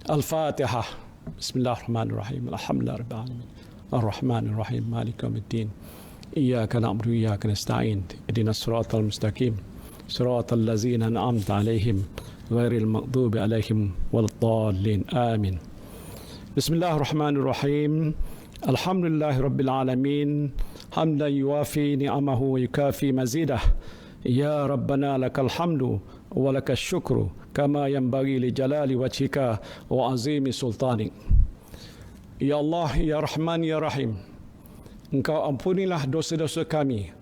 Al-Fatihah. Bismillahirrahmanirrahim. Alhamdulillahirabbil alamin. Ar-Rahmanir-Rahim. Maliki yaumiddin. Iyyaka na'budu wa iyyaka nasta'in. Ihdinas siratal mustaqim. Siratal ladzina an'amta 'alaihim ghairil maghdubi 'alaihim waladdallin. Amin. Bismillahirrahmanirrahim. Alhamdulillahirabbil alamin. Hamdan yuwafi ni'amahu wa yukafi mazidah. Ya Rabbana lakal hamdu wa lakal syukru kama yanbaghi li jalali wajhika wa azimi sultanik. Ya Allah, Ya Rahman, Ya Rahim, Engkau ampunilah dosa-dosa kami.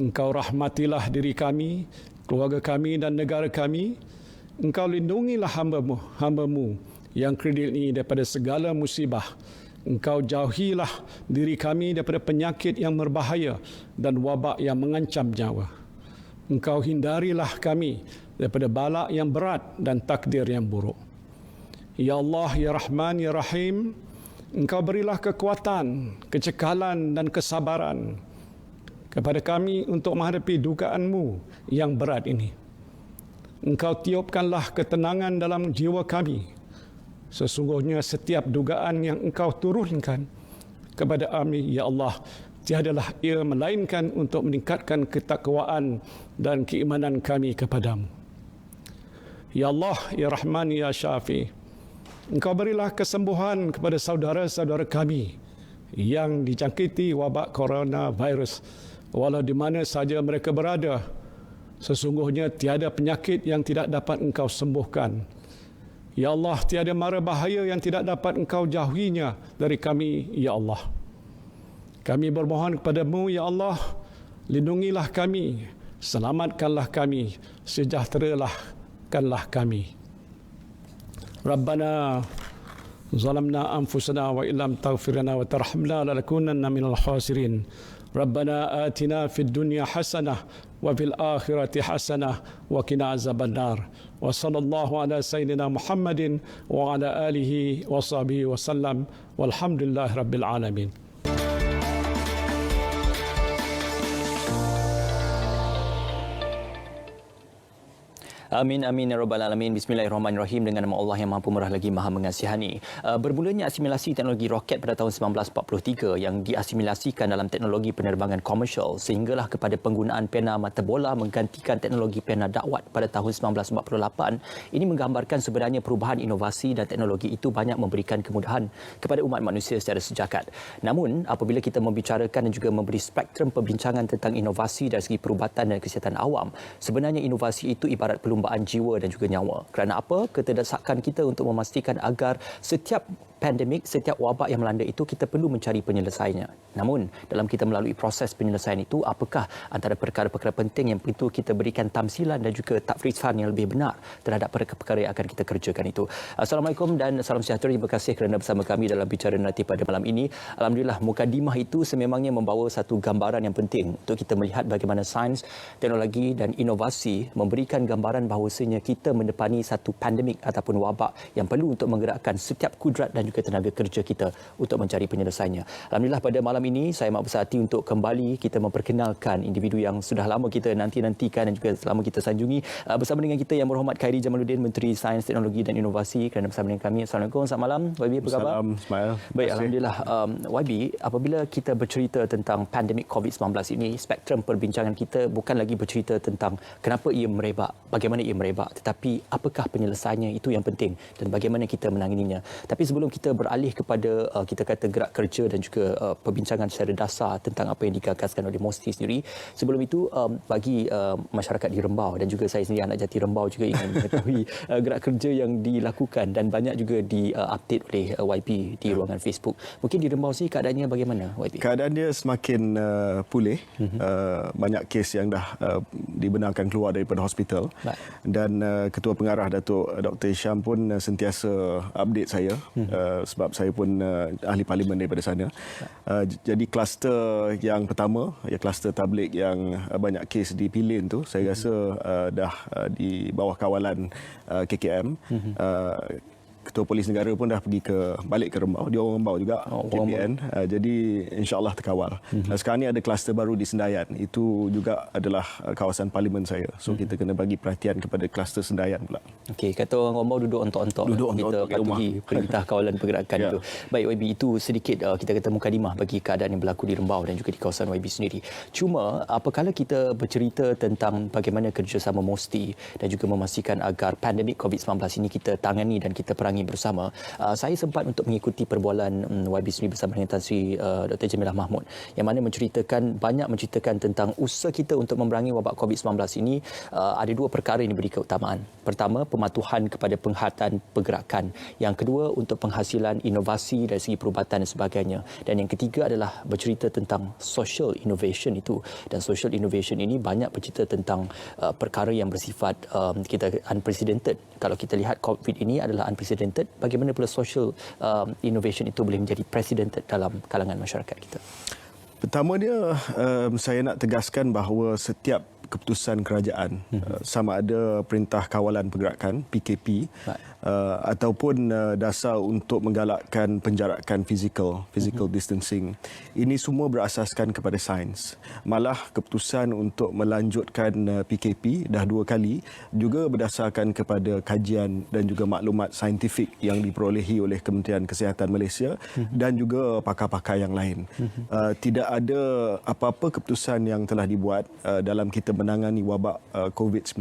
Engkau rahmatilah diri kami, keluarga kami dan negara kami. Engkau lindungilah hamba-Mu yang kredit ini daripada segala musibah. Engkau jauhilah diri kami daripada penyakit yang berbahaya dan wabak yang mengancam nyawa. Engkau hindarilah kami daripada bala yang berat dan takdir yang buruk. Ya Allah, Ya Rahman, Ya Rahim, Engkau berilah kekuatan, kecekalan dan kesabaran kepada kami untuk menghadapi dugaan-Mu yang berat ini. Engkau tiupkanlah ketenangan dalam jiwa kami. Sesungguhnya setiap dugaan yang Engkau turunkan kepada kami, Ya Allah, tiadalah ia melainkan untuk meningkatkan ketakwaan dan keimanan kami kepadamu. Ya Allah, Ya Rahman, Ya Syafi, Engkau berilah kesembuhan kepada saudara-saudara kami yang dijangkiti wabak coronavirus, walau di mana saja mereka berada. Sesungguhnya tiada penyakit yang tidak dapat Engkau sembuhkan. Ya Allah, tiada mara bahaya yang tidak dapat Engkau jauhinya dari kami, Ya Allah. Kami bermohon kepadamu, Ya Allah, lindungilah kami, selamatkanlah kami, sejahterakanlah kami. Rabbana zalamna anfusana wa illam taghfir lana wa tarhamna lanakunanna minal khasirin. Rabbana atina fid dunya hasanah wa fil akhirati hasanah wa qina azabannar. Wa sallallahu ala sayyidina Muhammadin wa ala alihi wa sahbihi wa sallam. Walhamdulillahi rabbil alamin. Amin, amin, ya rabbal alamin. Bismillahirrahmanirrahim. Dengan nama Allah yang Maha Pemurah lagi Maha Mengasihani. Bermulanya asimilasi teknologi roket pada tahun 1943 yang diasimilasikan dalam teknologi penerbangan komersial sehinggalah kepada penggunaan pena mata bola menggantikan teknologi pena dakwat pada tahun 1948. Ini menggambarkan sebenarnya perubahan inovasi dan teknologi itu banyak memberikan kemudahan kepada umat manusia secara sejagat. Namun, apabila kita membicarakan dan juga memberi spektrum perbincangan tentang inovasi dari segi perubatan dan kesihatan awam, sebenarnya inovasi itu ibarat perlumbaan jiwa dan juga nyawa. Kerana apa? Keterdesakan kita untuk memastikan agar setiap pandemik, setiap wabak yang melanda itu kita perlu mencari penyelesaiannya. Namun, dalam kita melalui proses penyelesaian itu, apakah antara perkara-perkara penting yang perlu kita berikan tamsilan dan juga takfrizan yang lebih benar terhadap perkara-perkara yang akan kita kerjakan itu. Assalamualaikum dan salam sejahtera. Terima kasih kerana bersama kami dalam Bicara Naratif pada malam ini. Alhamdulillah, mukadimah itu sememangnya membawa satu gambaran yang penting untuk kita melihat bagaimana sains, teknologi dan inovasi memberikan gambaran bahawasanya kita mendepani satu pandemik ataupun wabak yang perlu untuk menggerakkan setiap kudrat dan juga tenaga kerja kita untuk mencari penyelesaiannya. Alhamdulillah, pada malam ini saya amat besar hati untuk kembali kita memperkenalkan individu yang sudah lama kita nanti-nantikan dan juga selama kita sanjungi. Bersama dengan kita yang berhormat Khairi Jamaluddin, Menteri Sains, Teknologi dan Inovasi, kerana bersama dengan kami. Assalamualaikum, selamat malam. YB, apa khabar? Salam, Ismail. Baik, Alhamdulillah. YB, apabila kita bercerita tentang pandemik COVID-19 ini, spektrum perbincangan kita bukan lagi bercerita tentang kenapa ia merebak, bagaimana ia merebak, tetapi apakah penyelesaiannya, itu yang penting, dan bagaimana kita menanganinya. Tapi sebelum kita beralih kepada kita kata gerak kerja dan juga perbincangan secara dasar tentang apa yang digagaskan oleh MOSTI sendiri, sebelum itu bagi masyarakat di Rembau dan juga saya sendiri anak jati Rembau juga ingin mengetahui gerak kerja yang dilakukan dan banyak juga di-update oleh YB di ruangan Facebook. Mungkin di Rembau sini keadaannya bagaimana, YB? Keadaan dia semakin pulih. Banyak kes yang dah dibenarkan keluar daripada hospital. Dan Ketua Pengarah Datuk Dr. Hisham pun sentiasa update saya. Sebab saya pun ahli parlimen daripada sana. Jadi kluster yang pertama, kluster tabligh yang banyak kes di Pilin tu, saya rasa dah di bawah kawalan KKM. Ketua Polis Negara pun dah pergi balik ke Rembau. Dia orang Rembau juga, KPN. Jadi insya-Allah terkawal. Sekarang ni ada kluster baru di Sendayan. Itu juga adalah kawasan parlimen saya. So kita kena bagi perhatian kepada kluster Sendayan pula. Okey, kata orang Rombau duduk ontok-ontok. Kita patuhi perintah kawalan pergerakan itu. Baik YB, itu sedikit kita kata mukadimah bagi keadaan yang berlaku di Rembau dan juga di kawasan YB sendiri. Cuma apabila kita bercerita tentang bagaimana kerjasama MOSTI dan juga memastikan agar pandemik COVID-19 ini kita tangani dan kita perangi bersama, saya sempat untuk mengikuti perbualan YB sendiri bersama dengan Tan Sri Dr. Jamilah Mahmud yang mana banyak menceritakan tentang usaha kita untuk memerangi wabak COVID-19 ini. Ada dua perkara yang diberi keutamaan. Pertama, pematuhan kepada penghayatan pergerakan. Yang kedua, untuk penghasilan inovasi dari segi perubatan dan sebagainya. Dan yang ketiga adalah bercerita tentang social innovation itu. Dan social innovation ini banyak bercerita tentang perkara yang bersifat kita unprecedented. Kalau kita lihat COVID ini adalah unprecedented, bagaimana pula social innovation itu boleh menjadi precedented dalam kalangan masyarakat kita? Pertama dia, saya nak tegaskan bahawa setiap keputusan kerajaan sama ada perintah kawalan pergerakan PKP ataupun dasar untuk menggalakkan penjarakan physical distancing, ini semua berasaskan kepada sains. Malah keputusan untuk melanjutkan PKP dah 2 kali juga berdasarkan kepada kajian dan juga maklumat saintifik yang diperolehi oleh Kementerian Kesihatan Malaysia dan juga pakar-pakar yang lain. Tidak ada apa-apa keputusan yang telah dibuat dalam kita menangani wabak COVID-19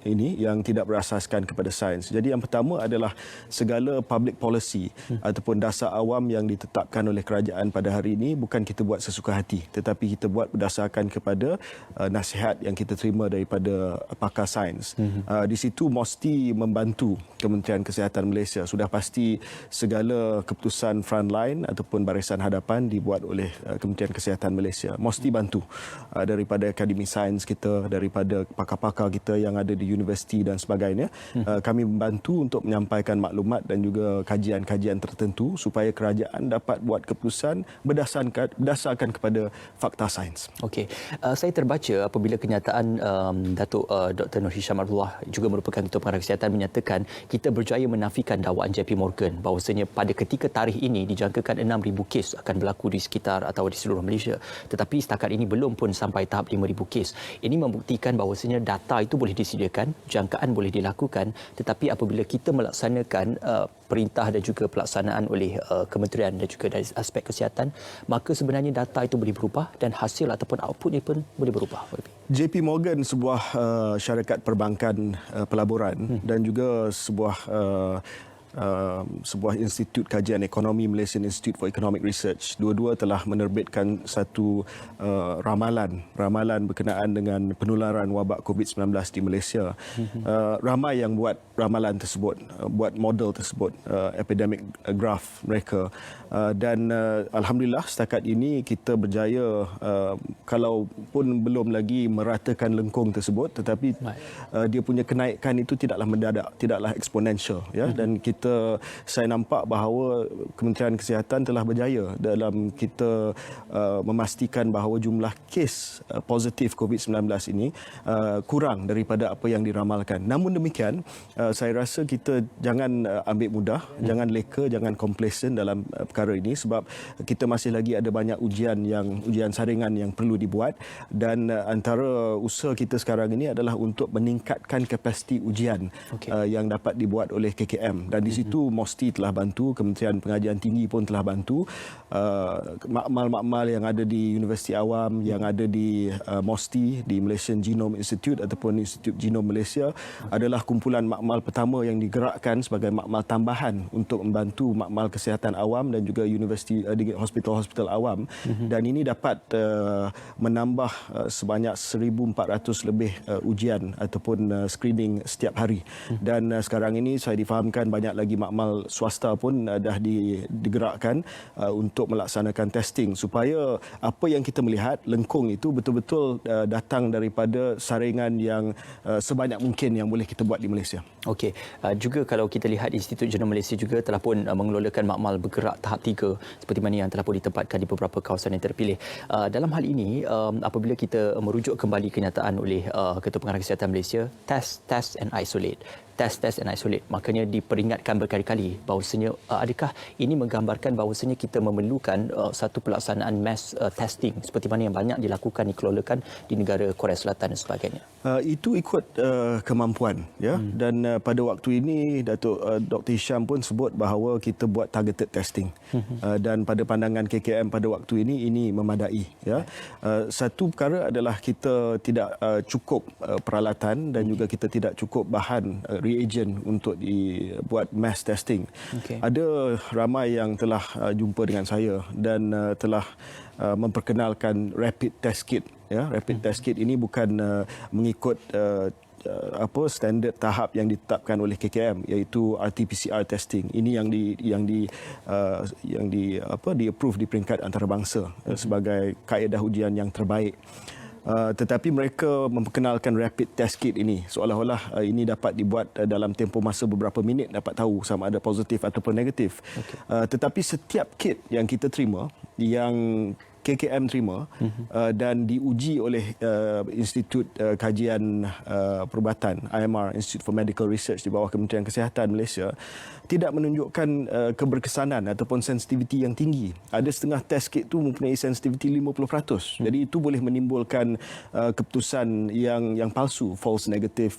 ini yang tidak berasaskan kepada sains. Jadi yang pertama adalah segala public policy ataupun dasar awam yang ditetapkan oleh kerajaan pada hari ini bukan kita buat sesuka hati, tetapi kita buat berdasarkan kepada nasihat yang kita terima daripada pakar sains. Di situ MOSTI membantu Kementerian Kesihatan Malaysia. Sudah pasti segala keputusan frontline ataupun barisan hadapan dibuat oleh Kementerian Kesihatan Malaysia. MOSTI bantu daripada Akademi Sains kita, daripada pakar-pakar kita yang ada di universiti dan sebagainya. Kami membantu untuk menyampaikan maklumat dan juga kajian-kajian tertentu supaya kerajaan dapat buat keputusan berdasarkan kepada fakta sains. Okey, saya terbaca apabila kenyataan Datuk Dr. Nur Hisham Abdullah juga merupakan Ketua Pengarah Kesihatan menyatakan kita berjaya menafikan dakwaan JP Morgan bahawasanya pada ketika tarikh ini dijangkakan 6,000 kes akan berlaku di sekitar atau di seluruh Malaysia, tetapi setakat ini belum pun sampai tahap 5,000 kes. Ini membuktikan bahawasanya data itu boleh disediakan, jangkaan boleh dilakukan, tetapi apabila kita melaksanakan perintah dan juga pelaksanaan oleh kementerian dan juga dari aspek kesihatan, maka sebenarnya data itu boleh berubah dan hasil ataupun outputnya pun boleh berubah. JP Morgan sebuah syarikat perbankan pelaburan dan juga sebuah institut kajian ekonomi, Malaysian Institute for Economic Research. Dua-dua telah menerbitkan satu ramalan berkenaan dengan penularan wabak COVID-19 di Malaysia. Ramai yang buat ramalan tersebut, buat model tersebut, epidemic graph mereka. Dan alhamdulillah setakat ini kita berjaya, kalau pun belum lagi meratakan lengkung tersebut, tetapi dia punya kenaikan itu tidaklah mendadak, tidaklah eksponensial, ya. Dan saya nampak bahawa Kementerian Kesihatan telah berjaya dalam kita memastikan bahawa jumlah kes positif COVID-19 ini kurang daripada apa yang diramalkan. Namun demikian, saya rasa kita jangan ambil mudah, jangan leka, jangan complacent dalam perkara ini sebab kita masih lagi ada banyak ujian saringan yang perlu dibuat dan antara usaha kita sekarang ini adalah untuk meningkatkan kapasiti ujian yang dapat dibuat oleh KKM. Dan di situ MOSTI telah bantu, Kementerian Pengajian Tinggi pun telah bantu, makmal-makmal yang ada di Universiti Awam, yang ada di MOSTI, di Malaysian Genome Institute ataupun Institut Genom Malaysia adalah kumpulan makmal pertama yang digerakkan sebagai makmal tambahan untuk membantu makmal kesihatan awam dan juga universiti di hospital-hospital awam. Dan ini dapat menambah sebanyak 1,400 lebih ujian ataupun screening setiap hari. Dan sekarang ini saya difahamkan banyak lagi makmal swasta pun dah digerakkan untuk melaksanakan testing supaya apa yang kita melihat lengkung itu betul-betul datang daripada saringan yang sebanyak mungkin yang boleh kita buat di Malaysia. Okey, juga kalau kita lihat Institut Genom Malaysia juga telah pun mengelolakan makmal bergerak tahap 3 seperti mana yang telah pun ditempatkan di beberapa kawasan yang terpilih. Dalam hal ini, apabila kita merujuk kembali kenyataan oleh Ketua Pengarah Kesihatan Malaysia, test and isolate. test and isolate. Makanya diperingatkan berkali-kali bahawasanya adakah ini menggambarkan bahawasanya kita memerlukan satu pelaksanaan mass testing seperti mana yang banyak dilakukan, dikelolakan di negara Korea Selatan dan sebagainya. Itu ikut kemampuan, ya. Dan pada waktu ini Dr. Hisham pun sebut bahawa kita buat targeted testing. Dan pada pandangan KKM pada waktu ini memadai, ya. Satu perkara adalah kita tidak cukup peralatan dan juga kita tidak cukup bahan reagent untuk dibuat mass testing. Ada ramai yang telah jumpa dengan saya dan telah memperkenalkan rapid test kit, ya. Rapid test kit ini bukan mengikut standard tahap yang ditetapkan oleh KKM, iaitu RT-PCR testing. Ini yang di approve di peringkat antarabangsa sebagai kaedah ujian yang terbaik. Tetapi mereka memperkenalkan rapid test kit ini seolah-olah ini dapat dibuat dalam tempoh masa beberapa minit dapat tahu sama ada positif ataupun negatif. Tetapi setiap kit yang kita terima, yang KKM terima dan diuji oleh Institut Kajian Perubatan, IMR, Institute for Medical Research di bawah Kementerian Kesihatan Malaysia, tidak menunjukkan keberkesanan ataupun sensitiviti yang tinggi. Ada setengah test kit itu mempunyai sensitiviti 50%. Jadi itu boleh menimbulkan keputusan yang palsu, false negative,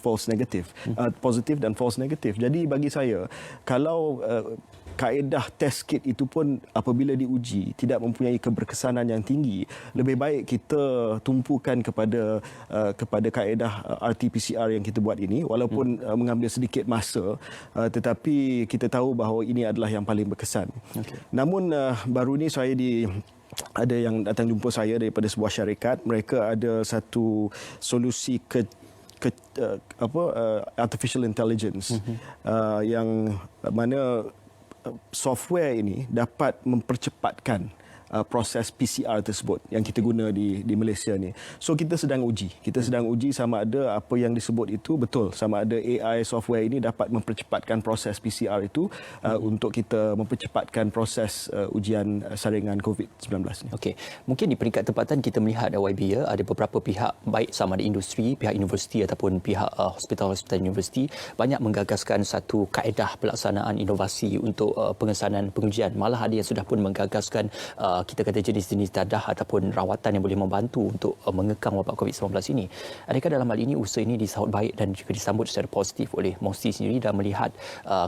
positif dan false negative. Jadi bagi saya, kalau kaedah test kit itu pun apabila diuji tidak mempunyai keberkesanan yang tinggi, lebih baik kita tumpukan kepada kaedah RT-PCR yang kita buat ini, walaupun mengambil sedikit masa, tetapi kita tahu bahawa ini adalah yang paling berkesan. Namun baru ni ada yang datang jumpa saya daripada sebuah syarikat. Mereka ada satu solusi artificial intelligence yang mana software ini dapat mempercepatkan proses PCR tersebut yang kita guna di Malaysia ni. So kita sedang uji sama ada apa yang disebut itu betul, sama ada AI software ini dapat mempercepatkan proses PCR itu untuk kita mempercepatkan proses ujian saringan COVID-19 ni. Okey, mungkin di peringkat tempatan kita melihat YB, ya, ada beberapa pihak, baik sama ada industri, pihak universiti ataupun pihak hospital-hospital universiti, banyak menggagaskan satu kaedah pelaksanaan inovasi untuk pengesanan pengujian. Malah ada yang sudah pun menggagaskan kita kata jenis-jenis dadah ataupun rawatan yang boleh membantu untuk mengekang wabak COVID-19 ini. Adakah dalam hal ini usaha ini disahut baik dan juga disambut secara positif oleh MOSTI sendiri dan melihat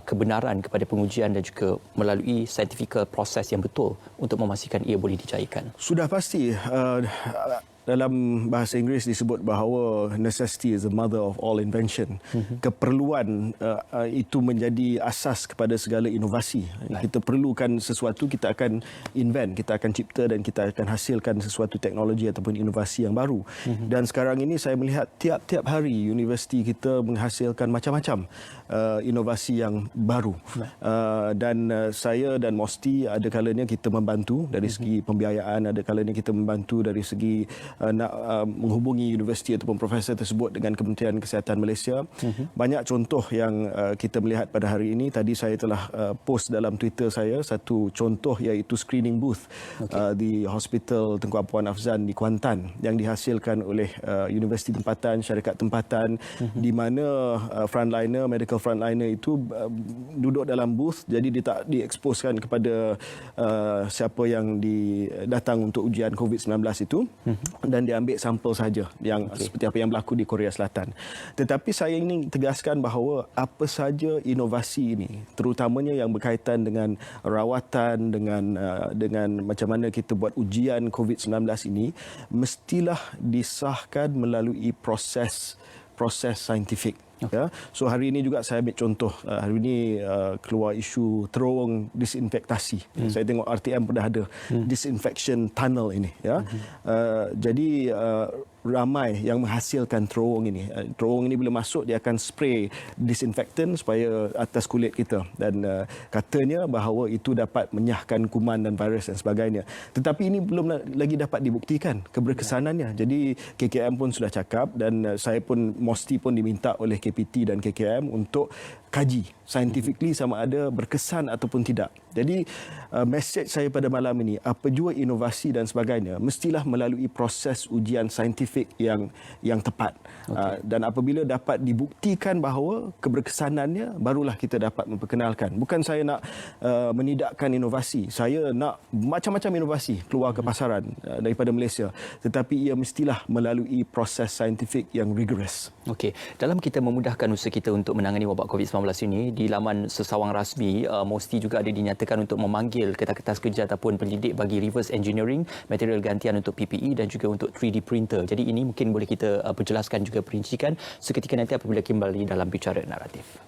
kebenaran kepada pengujian dan juga melalui scientific proses yang betul untuk memastikan ia boleh dijayakan? Sudah pasti. Dalam bahasa Inggeris disebut bahawa necessity is the mother of all invention. Keperluan itu menjadi asas kepada segala inovasi. Kita perlukan sesuatu, kita akan invent, kita akan cipta dan kita akan hasilkan sesuatu teknologi ataupun inovasi yang baru. Dan sekarang ini saya melihat tiap-tiap hari universiti kita menghasilkan macam-macam inovasi yang baru. Dan saya dan MOSTI ada kalanya kita membantu dari segi pembiayaan, ada kalanya kita membantu dari segi nak menghubungi universiti ataupun profesor tersebut dengan Kementerian Kesihatan Malaysia. Banyak contoh yang kita melihat pada hari ini. Tadi saya telah post dalam Twitter saya satu contoh, iaitu screening booth di Hospital Tengku Apuan Afzan di Kuantan yang dihasilkan oleh universiti tempatan, syarikat tempatan, di mana medical frontliner itu duduk dalam booth, jadi dia tak dieksposkan kepada siapa yang datang untuk ujian COVID-19 itu, dan dia ambil sampel saja yang seperti apa yang berlaku di Korea Selatan. Tetapi saya ingin tegaskan bahawa apa saja inovasi ini, terutamanya yang berkaitan dengan rawatan, dengan macam mana kita buat ujian COVID-19 ini, mestilah disahkan melalui proses saintifik. Ya. So hari ini juga saya ambil contoh, hari ini keluar isu terowong disinfektasi. Saya tengok RTM pun dah ada disinfection tunnel ini, ya. Jadi ramai yang menghasilkan terowong ini. Terowong ini bila masuk dia akan spray disinfektan supaya atas kulit kita, dan katanya bahawa itu dapat menyahkan kuman dan virus dan sebagainya. Tetapi ini belum lagi dapat dibuktikan keberkesanannya. Jadi KKM pun sudah cakap, dan saya pun MOSTI pun diminta oleh KPT dan KKM untuk kaji scientifically sama ada berkesan ataupun tidak. Jadi message saya pada malam ini, apa jua inovasi dan sebagainya mestilah melalui proses ujian saintifik yang tepat. Dan apabila dapat dibuktikan bahawa keberkesanannya, barulah kita dapat memperkenalkan. Bukan saya nak menidakkan inovasi. Saya nak macam-macam inovasi keluar ke pasaran daripada Malaysia, tetapi ia mestilah melalui proses saintifik yang rigorous. Okey, dalam kita memudahkan usaha kita untuk menangani wabak COVID-19 ini, di laman sesawang rasmi MOSTI juga ada dinyatakan untuk memanggil kertas kerja ataupun pendidik bagi reverse engineering, material gantian untuk PPE dan juga untuk 3D printer. Jadi ini mungkin boleh kita perjelaskan juga perincikan seketika nanti apabila kembali dalam Bicara Naratif.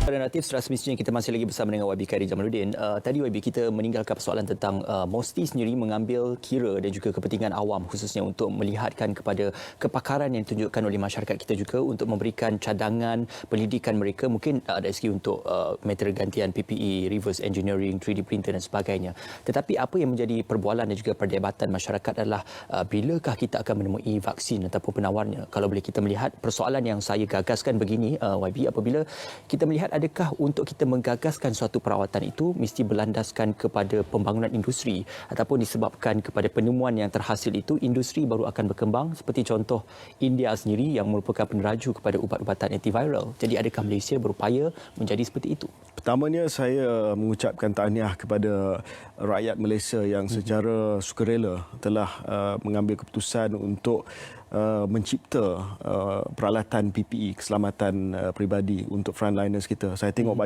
Naratif secara semestinya kita masih lagi bersama dengan YB Khairi Jamaluddin. Tadi YB kita meninggalkan persoalan tentang MOSTI sendiri mengambil kira dan juga kepentingan awam khususnya untuk melihatkan kepada kepakaran yang ditunjukkan oleh masyarakat kita juga untuk memberikan cadangan pendidikan mereka, mungkin dari segi untuk material gantian PPE, reverse engineering, 3D printer dan sebagainya. Tetapi apa yang menjadi perbualan dan juga perdebatan masyarakat adalah bilakah kita akan menemui vaksin ataupun penawarnya. Kalau boleh kita melihat persoalan yang saya gagaskan begini YB, apabila kita melihat adakah untuk kita menggagaskan suatu perawatan itu mesti berlandaskan kepada pembangunan industri ataupun disebabkan kepada penemuan yang terhasil itu industri baru akan berkembang, seperti contoh India sendiri yang merupakan peneraju kepada ubat-ubatan antiviral. Jadi adakah Malaysia berupaya menjadi seperti itu? Pertamanya saya mengucapkan tahniah kepada rakyat Malaysia yang secara sukarela telah mengambil keputusan untuk mencipta peralatan PPE, keselamatan peribadi untuk frontliners kita. Saya tengok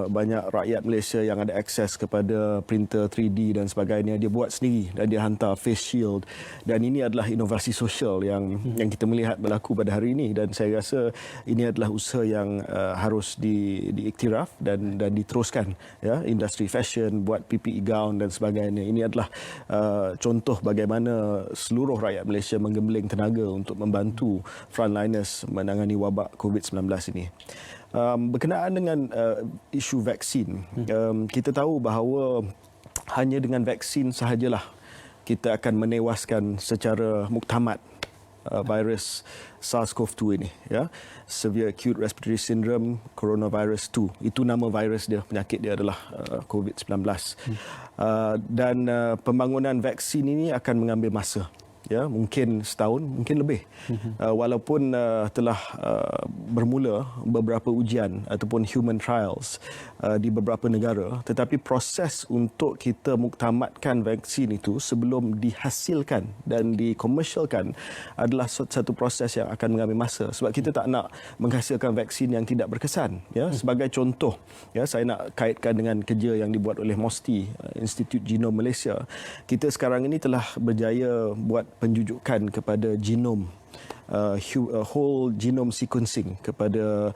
banyak rakyat Malaysia yang ada akses kepada printer 3D dan sebagainya, dia buat sendiri dan dia hantar face shield, dan ini adalah inovasi sosial yang kita melihat berlaku pada hari ini, dan saya rasa ini adalah usaha yang harus diiktiraf dan diteruskan, ya. Industri fashion buat PPE gown dan sebagainya, ini adalah contoh bagaimana seluruh rakyat Malaysia menggembeling tenaga untuk membantu frontliners menangani wabak COVID-19 ini. Berkenaan dengan isu vaksin, kita tahu bahawa hanya dengan vaksin sahajalah kita akan menewaskan secara muktamad virus SARS-CoV-2 ini, ya. Severe Acute Respiratory Syndrome Coronavirus 2. Itu nama virus dia, penyakit dia adalah COVID-19. Dan pembangunan vaksin ini akan mengambil masa. Ya, mungkin setahun, mungkin lebih. Walaupun telah bermula beberapa ujian ataupun human trials di beberapa negara, tetapi proses untuk kita muktamadkan vaksin itu sebelum dihasilkan dan dikomersialkan adalah satu proses yang akan mengambil masa, sebab kita tak nak menghasilkan vaksin yang tidak berkesan, ya. Sebagai contoh, ya, saya nak kaitkan dengan kerja yang dibuat oleh MOSTI, Institut Genom Malaysia. Kita sekarang ini telah berjaya buat penjujukan kepada genom, whole genome sequencing kepada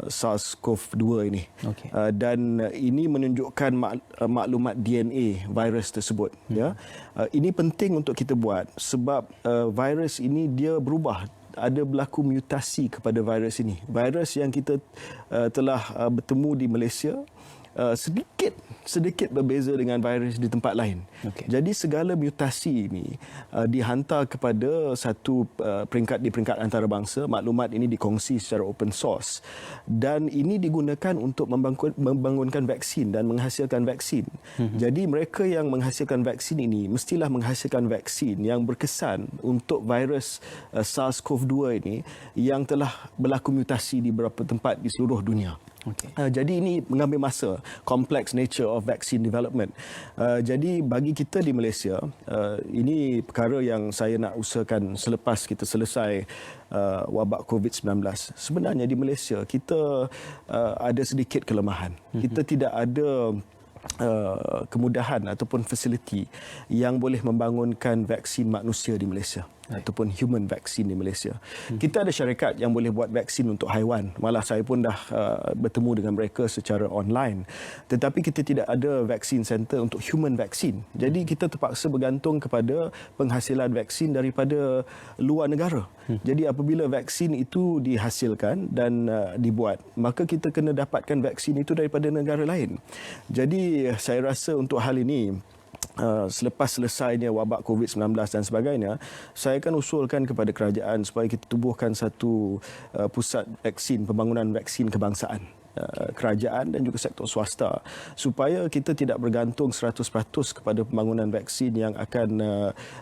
SARS-CoV-2 ini. Okay. Dan ini menunjukkan maklumat DNA virus tersebut. Ya. Ini penting untuk kita buat sebab virus ini dia berubah. Ada berlaku mutasi kepada virus ini. Virus yang kita telah bertemu di Malaysia sedikit berbeza dengan virus di tempat lain. Okay. Jadi segala mutasi ini dihantar kepada satu peringkat di peringkat antarabangsa. Maklumat ini dikongsi secara open source dan ini digunakan untuk membangunkan vaksin dan menghasilkan vaksin. Jadi mereka yang menghasilkan vaksin ini mestilah menghasilkan vaksin yang berkesan untuk virus SARS-CoV-2 ini yang telah berlaku mutasi di beberapa tempat di seluruh dunia. Okay. Jadi ini mengambil masa, complex nature of vaccine development. Jadi bagi kita di Malaysia, ini perkara yang saya nak usahakan selepas kita selesai wabak COVID-19. Sebenarnya di Malaysia kita ada sedikit kelemahan. Kita tidak ada kemudahan ataupun fasiliti yang boleh membangunkan vaksin manusia di Malaysia. Ataupun human vaccine di Malaysia. Kita ada syarikat yang boleh buat vaksin untuk haiwan. Malah saya pun dah bertemu dengan mereka secara online. Tetapi kita tidak ada vaksin center untuk human vaccine. Jadi kita terpaksa bergantung kepada penghasilan vaksin daripada luar negara. Jadi apabila vaksin itu dihasilkan dan dibuat, maka kita kena dapatkan vaksin itu daripada negara lain. Jadi saya rasa untuk hal ini selepas selesainya wabak COVID-19 dan sebagainya, saya akan usulkan kepada kerajaan supaya kita tubuhkan satu pusat vaksin, pembangunan vaksin kebangsaan. Kerajaan dan juga sektor swasta supaya kita tidak bergantung 100% kepada pembangunan vaksin yang akan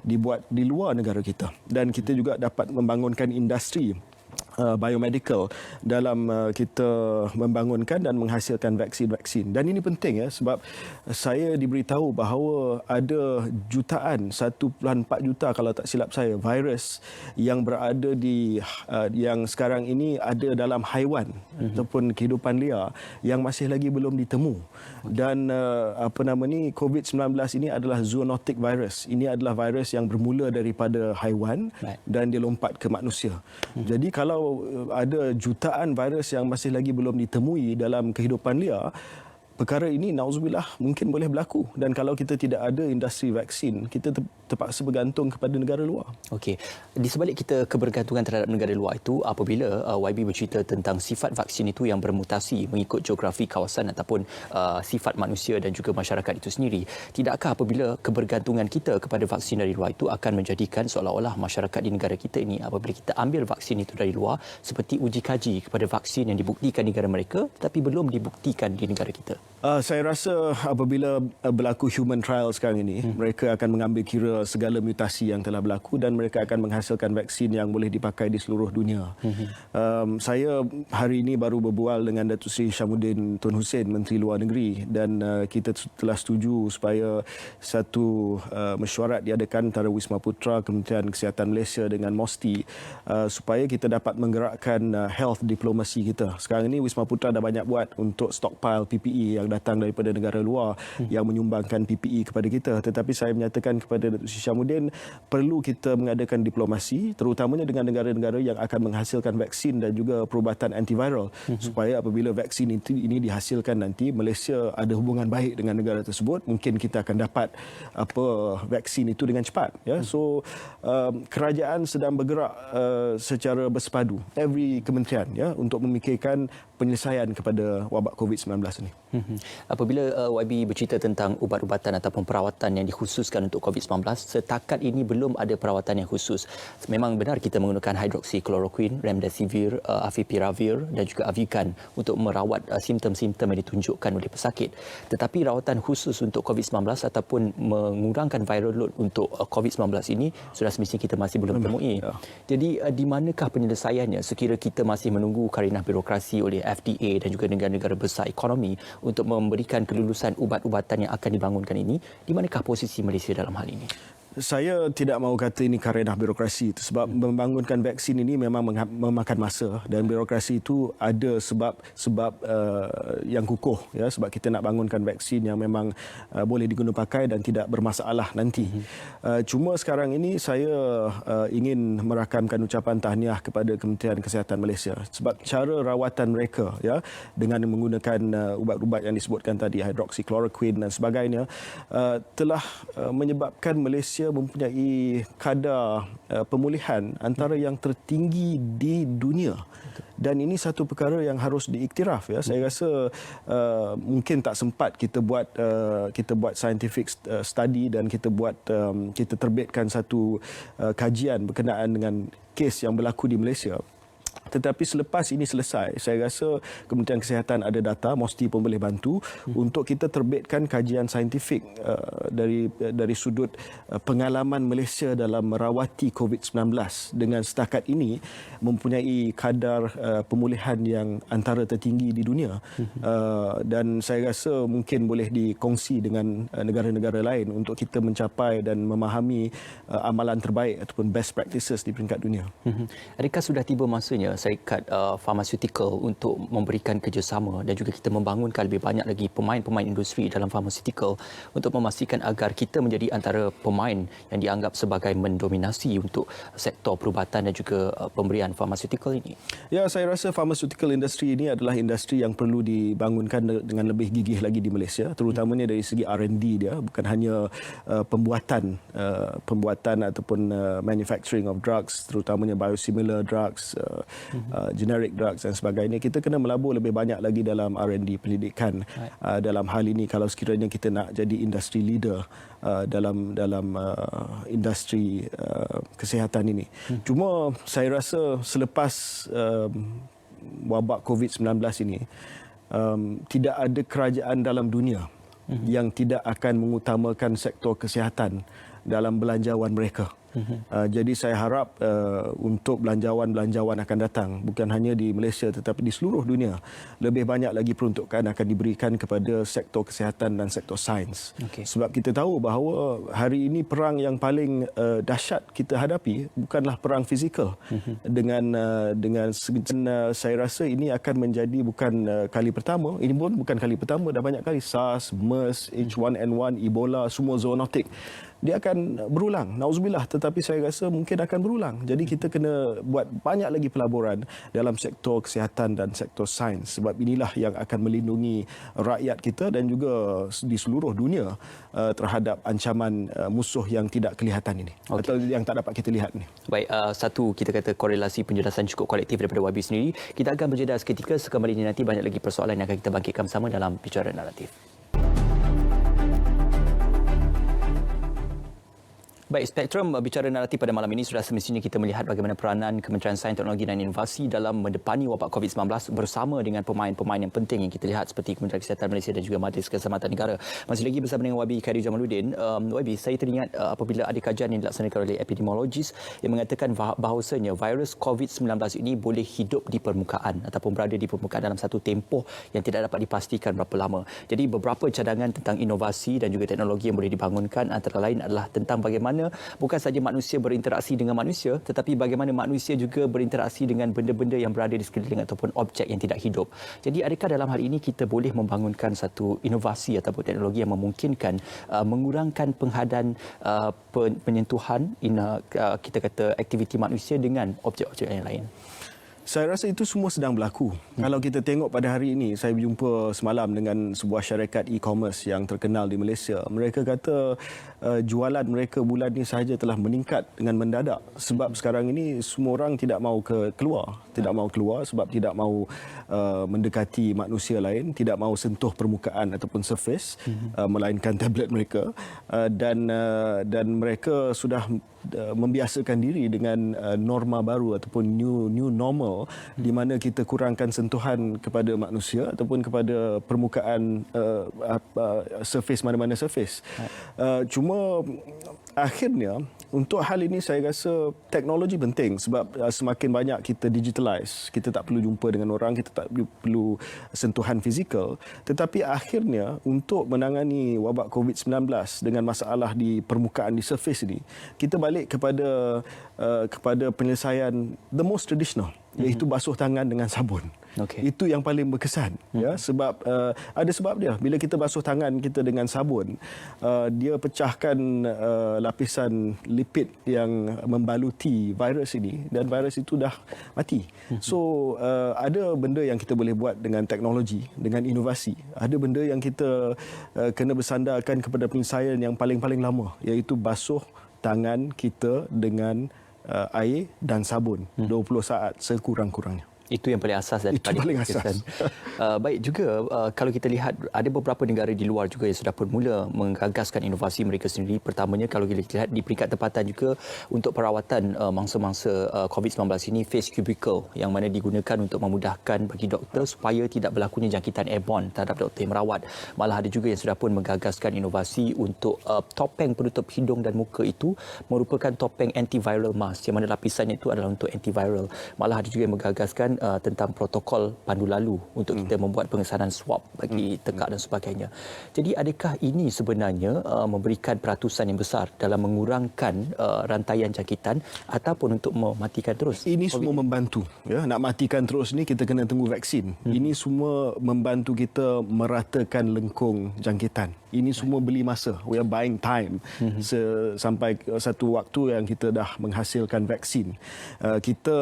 dibuat di luar negara kita, dan kita juga dapat membangunkan industri biomedical dalam kita membangunkan dan menghasilkan vaksin-vaksin. Dan ini penting ya, sebab saya diberitahu bahawa ada jutaan, 1.4 juta kalau tak silap saya, virus yang berada di yang sekarang ini ada dalam haiwan ataupun kehidupan liar yang masih lagi belum ditemu. Dan COVID-19 ini adalah zoonotic virus. Ini adalah virus yang bermula daripada haiwan dan dia lompat ke manusia. Jadi kalau ada jutaan virus yang masih lagi belum ditemui dalam kehidupan liar, perkara ini nauzubillah mungkin boleh berlaku. Dan kalau kita tidak ada industri vaksin, kita terpaksa bergantung kepada negara luar. Okey. Di sebalik kita kebergantungan terhadap negara luar itu, apabila YB bercerita tentang sifat vaksin itu yang bermutasi mengikut geografi kawasan ataupun sifat manusia dan juga masyarakat itu sendiri, tidakkah apabila kebergantungan kita kepada vaksin dari luar itu akan menjadikan seolah-olah masyarakat di negara kita ini, apabila kita ambil vaksin itu dari luar, seperti uji kaji kepada vaksin yang dibuktikan di negara mereka tetapi belum dibuktikan di negara kita? Saya rasa apabila berlaku human trial sekarang ini, mereka akan mengambil kira segala mutasi yang telah berlaku dan mereka akan menghasilkan vaksin yang boleh dipakai di seluruh dunia. Saya hari ini baru berbual dengan Datuk Seri Syamuddin Tun Hussein, Menteri Luar Negeri, dan kita telah setuju supaya satu mesyuarat diadakan antara Wisma Putra, Kementerian Kesihatan Malaysia dengan MOSTI supaya kita dapat menggerakkan health diplomasi kita. Sekarang ini Wisma Putra dah banyak buat untuk stockpile PPE yang datang daripada negara luar yang menyumbangkan PPE kepada kita. Tetapi saya menyatakan kepada Datuk Seri Syamuddin, perlu kita mengadakan diplomasi terutamanya dengan negara-negara yang akan menghasilkan vaksin dan juga perubatan antiviral supaya apabila vaksin ini dihasilkan nanti, Malaysia ada hubungan baik dengan negara tersebut, mungkin kita akan dapat vaksin itu dengan cepat ya. So kerajaan sedang bergerak secara bersepadu, every kementerian ya, untuk memikirkan penyelesaian kepada wabak COVID-19 ini. Apabila YB bercerita tentang ubat-ubatan ataupun perawatan yang dikhususkan untuk COVID-19, setakat ini belum ada perawatan yang khusus. Memang benar kita menggunakan hydroxychloroquine, remdesivir, avipiravir dan juga Avigan untuk merawat simptom-simptom yang ditunjukkan oleh pesakit. Tetapi rawatan khusus untuk COVID-19 ataupun mengurangkan viral load untuk COVID-19 ini sudah semestinya kita masih belum temui. Jadi di manakah penyelesaiannya sekira kita masih menunggu karenah birokrasi oleh FDA dan juga negara-negara besar ekonomi untuk memberikan kelulusan ubat-ubatan yang akan dibangunkan ini? Di manakah posisi Malaysia dalam hal ini? Saya tidak mahu kata ini karenah birokrasi itu, sebab membangunkan vaksin ini memang memakan masa dan birokrasi itu ada sebab yang kukuh ya, sebab kita nak bangunkan vaksin yang memang boleh diguna pakai dan tidak bermasalah nanti. Cuma sekarang ini saya ingin merakamkan ucapan tahniah kepada Kementerian Kesihatan Malaysia sebab cara rawatan mereka ya, dengan menggunakan ubat-ubat yang disebutkan tadi, hydroxychloroquine dan sebagainya, telah menyebabkan Malaysia mempunyai kadar pemulihan antara yang tertinggi di dunia. Dan ini satu perkara yang harus diiktiraf ya. Saya rasa mungkin tak sempat kita buat scientific study dan kita terbitkan satu kajian berkenaan dengan kes yang berlaku di Malaysia. Tetapi selepas ini selesai, saya rasa Kementerian Kesihatan ada data, MOSTI pun boleh bantu untuk kita terbitkan kajian saintifik dari sudut pengalaman Malaysia dalam merawati COVID-19 dengan setakat ini mempunyai kadar pemulihan yang antara tertinggi di dunia. Dan saya rasa mungkin boleh dikongsi dengan negara-negara lain untuk kita mencapai dan memahami amalan terbaik ataupun best practices di peringkat dunia. Adakah sudah tiba masanya syarikat pharmaceutical untuk memberikan kerjasama dan juga kita membangunkan lebih banyak lagi pemain-pemain industri dalam pharmaceutical untuk memastikan agar kita menjadi antara pemain yang dianggap sebagai mendominasi untuk sektor perubatan dan juga pemberian pharmaceutical ini? Ya, saya rasa pharmaceutical industry ini adalah industri yang perlu dibangunkan dengan lebih gigih lagi di Malaysia, terutamanya dari segi R&D dia, bukan hanya pembuatan ataupun manufacturing of drugs, terutamanya biosimilar drugs, generic drugs dan sebagainya, kita kena melabur lebih banyak lagi dalam R&D pendidikan. Dalam hal ini kalau sekiranya kita nak jadi industri leader dalam industri kesihatan ini. Cuma saya rasa selepas wabak COVID-19 ini, tidak ada kerajaan dalam dunia yang tidak akan mengutamakan sektor kesihatan dalam belanjawan mereka. Jadi saya harap untuk belanjawan-belanjawan akan datang, bukan hanya di Malaysia tetapi di seluruh dunia, lebih banyak lagi peruntukan akan diberikan kepada sektor kesihatan dan sektor sains. Sebab kita tahu bahawa hari ini perang yang paling dahsyat kita hadapi bukanlah perang fizikal. Dengan saya rasa ini akan menjadi bukan kali pertama, ini pun bukan kali pertama, dah banyak kali SARS, MERS, H1N1, Ebola, semua zoonotik. Dia akan berulang, nauzubillah, tetapi saya rasa mungkin akan berulang. Jadi kita kena buat banyak lagi pelaburan dalam sektor kesihatan dan sektor sains, sebab inilah yang akan melindungi rakyat kita dan juga di seluruh dunia terhadap ancaman musuh yang tidak kelihatan ini, atau yang tak dapat kita lihat ini. Baik, satu kita kata korelasi penjelasan cukup kolektif daripada YB sendiri. Kita akan berjeda seketika, sekembalinya nanti banyak lagi persoalan yang akan kita bangkitkan bersama dalam Bicara Naratif. Baik, spektrum Bicara Naratif pada malam ini sudah semestinya kita melihat bagaimana peranan Kementerian Sains, Teknologi dan Inovasi dalam mendepani wabak COVID-19 bersama dengan pemain-pemain yang penting yang kita lihat seperti Kementerian Kesihatan Malaysia dan juga Majlis Keselamatan Negara. Masih lagi bersama dengan YB Khairi Jamaluddin. YB, saya teringat apabila ada kajian yang dilaksanakan oleh epidemiologis yang mengatakan bahawasanya virus COVID-19 ini boleh hidup di permukaan ataupun berada di permukaan dalam satu tempoh yang tidak dapat dipastikan berapa lama. Jadi beberapa cadangan tentang inovasi dan juga teknologi yang boleh dibangunkan antara lain adalah tentang bagaimana bukan saja manusia berinteraksi dengan manusia, tetapi bagaimana manusia juga berinteraksi dengan benda-benda yang berada di sekeliling ataupun objek yang tidak hidup. Jadi adakah dalam hal ini kita boleh membangunkan satu inovasi ataupun teknologi yang memungkinkan mengurangkan penghadaan penyentuhan kita kata aktiviti manusia dengan objek-objek yang lain? Saya rasa itu semua sedang berlaku. Kalau kita tengok pada hari ini, saya berjumpa semalam dengan sebuah syarikat e-commerce yang terkenal di Malaysia. Mereka kata jualan mereka bulan ini sahaja telah meningkat dengan mendadak. Sebab sekarang ini semua orang tidak mahu keluar. Tidak mahu keluar sebab tidak mahu mendekati manusia lain, tidak mahu sentuh permukaan ataupun surface, melainkan tablet mereka. Dan mereka sudah membiasakan diri dengan norma baru ataupun new normal, di mana kita kurangkan sentuhan kepada manusia ataupun kepada permukaan surface, mana-mana surface. Cuma akhirnya untuk hal ini saya rasa teknologi penting sebab semakin banyak kita digitalize, kita tak perlu jumpa dengan orang, kita tak perlu sentuhan fizikal, tetapi akhirnya untuk menangani wabak COVID-19 dengan masalah di permukaan, di surface ini, kita balik kepada penyelesaian the most traditional, iaitu basuh tangan dengan sabun. Itu yang paling berkesan, ya, sebab ada sebab dia. Bila kita basuh tangan kita dengan sabun, dia pecahkan lapisan lipid yang membaluti virus ini dan virus itu dah mati. So ada benda yang kita boleh buat dengan teknologi, dengan inovasi. Ada benda yang kita kena bersandarkan kepada penyelesaian yang paling-paling lama, iaitu basuh tangan kita dengan air dan sabun 20 saat sekurang-kurangnya. Itu yang paling asas daripada itu paling asas. Baik juga kalau kita lihat ada beberapa negara di luar juga yang sudah pun mula menggagaskan inovasi mereka sendiri. Pertamanya kalau kita lihat di peringkat tempatan juga untuk perawatan mangsa-mangsa COVID-19 ini, face cubicle yang mana digunakan untuk memudahkan bagi doktor supaya tidak berlakunya jangkitan airborne terhadap doktor yang merawat. Malah ada juga yang sudah pun menggagaskan inovasi untuk topeng penutup hidung dan muka itu merupakan topeng antiviral mask yang mana lapisannya itu adalah untuk antiviral. Malah ada juga yang menggagaskan tentang protokol pandu lalu untuk kita membuat pengesanan swab bagi tekak dan sebagainya. Jadi adakah ini sebenarnya memberikan peratusan yang besar dalam mengurangkan rantaian jangkitan ataupun untuk mematikan terus? Ini semua membantu, ya. Nak matikan terus ni kita kena tunggu vaksin. Ini semua membantu kita meratakan lengkung jangkitan. Ini semua beli masa. We are buying time. Sampai satu waktu yang kita dah menghasilkan vaksin. Kita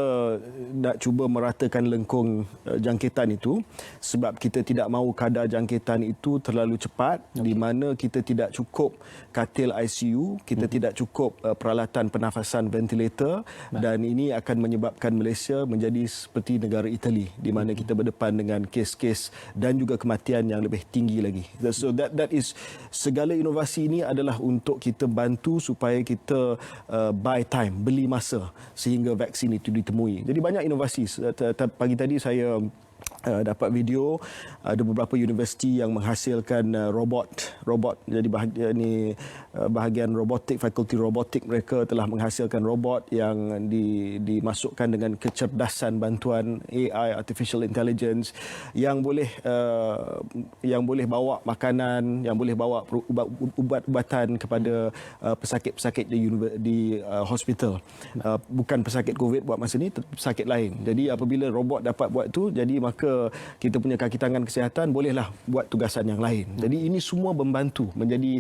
nak cuba meratakan lengkung jangkitan itu sebab kita tidak mahu kadar jangkitan itu terlalu cepat di mana kita tidak cukup katil ICU, kita tidak cukup peralatan pernafasan ventilator dan ini akan menyebabkan Malaysia menjadi seperti negara Itali di mana kita berdepan dengan kes-kes dan juga kematian yang lebih tinggi lagi. So that is segala inovasi ini adalah untuk kita bantu supaya kita buy time, beli masa sehingga vaksin itu ditemui. Jadi banyak inovasi. Pagi tadi saya dapat video ada beberapa universiti yang menghasilkan robot. Jadi bahagian robotik, fakulti robotik mereka telah menghasilkan robot yang dimasukkan dengan kecerdasan bantuan AI, artificial intelligence yang boleh bawa makanan, yang boleh bawa ubat-ubatan kepada pesakit-pesakit di hospital. Bukan pesakit COVID buat masa ni, pesakit lain. Jadi apabila robot dapat buat tu, jadi maka kita punya kaki tangan kesihatan bolehlah buat tugasan yang lain. Jadi ini semua membantu menjadi